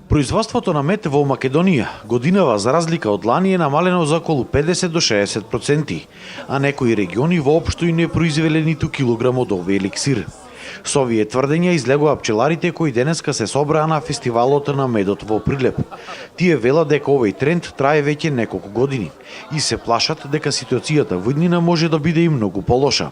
Производството на мед во Македонија годинава за разлика од лани е намалено за околу 50 до 60%, а некои региони воопшто и не произвеле ниту килограм од овој еликсир. Со овие тврдења излегува пчеларите кои денеска се собраа на фестивалот на медот во Прилеп. Тие велат дека овој тренд трае веќе неколку години и се плашат дека ситуацијата во иднина може да биде и многу полоша.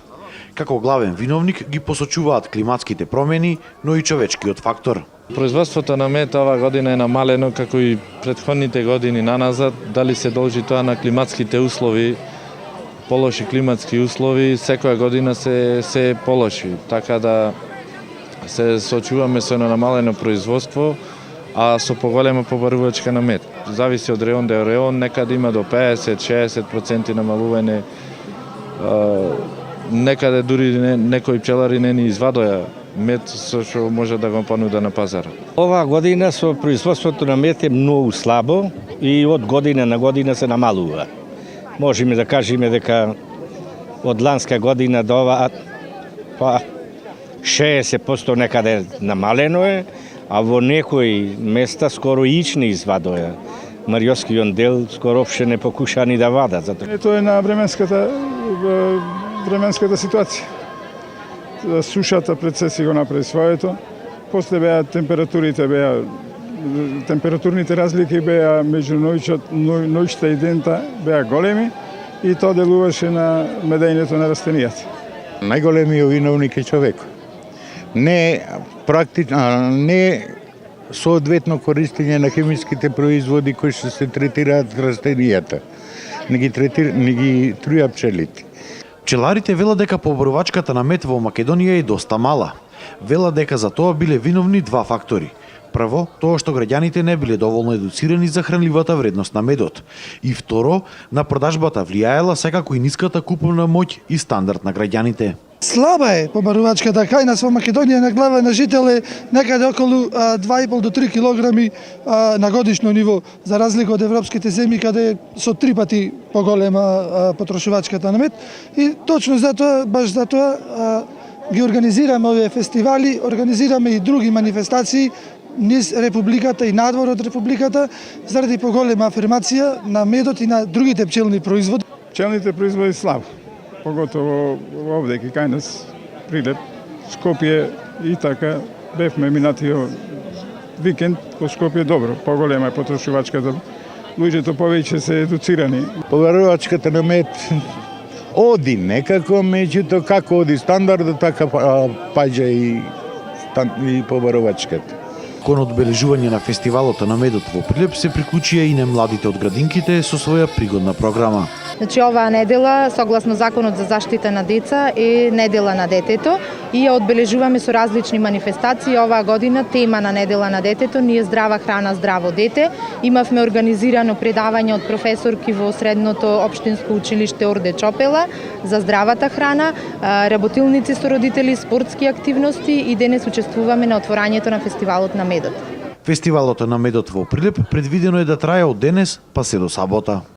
Како главен виновник ги посочуваат климатските промени, но и човечкиот фактор. Производството на мед ова година е намалено како и претходните години наназад. Дали се должи тоа на климатските услови, полоши климатски услови, секоја година се полоши. Така да се соочуваме со намалено производство, а со поголема побарувачка на мед. Зависи од реон до реон, некаде има до 50-60% намалување. Некаде дури некои пчелари не ни извадоја мед со што може да го понуда на пазар. Ова година со производството на мед е многу слабо и од година на година се намалува. Можеме да кажеме дека од ланска година до ова 60% некаде намалено е, а во некои места скоро ич не извадоја. Мариоскиот дел скоро опште не покуша ни да вадат. Тоа е на временската ситуација. Сушата пред се си го направи своето. После беа температурните разлики беа меѓу ноќта и дента беа големи и тоа делуваше на медењето на растенијата. Најголемиот виновник е човек. Не соодветно користење на хемиските производи кои што се третираат растенијата. Не ги труја пчелите. Пчеларите велат дека побарувачката на мед во Македонија е доста мала. Велат дека за тоа биле виновни два фактори. Прво, тоа што граѓаните не биле доволно едуцирани за хранливата вредност на медот. И второ, на продажбата влијаела секако и ниската куповна моќ и стандард на граѓаните. Слаба е побарувачката кајнас во Македонија на глава на жител е некаде околу 2,5 до 3 килограми на годишно ниво, за разлика од европските земји каде е со 3 пати поголема потрошувачката на мед. И точно затоа, баш затоа ги организираме овие фестивали, организираме и други манифестации низ Републиката и надвор од Републиката заради поголема афирмација на медот и на другите пчелни производи. Пчелните производи слабо, поготово овде кај нас Прилеп, Скопје и така бевме минатиот викенд во Скопје добро, поголема е потрошувачката. Луѓето повеќе се едуцирани. Побарувачката на мед оди некако, меѓуто како оди стандардот, така паѓа и побарувачката. Кон одбележување на фестивалот на медот во Прилеп се приклучија и немладите од градинките со своја пригодна програма. Значи, оваа недела, согласно Законот за заштита на деца, е недела на детето и ја одбележуваме со различни манифестации. Оваа година тема на недела на детето ни е здрава храна, здраво дете. Имавме организирано предавање од професорки во средното општинско училиште Орде Чопела за здравата храна, работилници со родители, спортски активности и денес учествуваме на отворањето на фестивалот на медот. Фестивалот на медот во Прилеп предвидено е да трае од денес па се до сабота.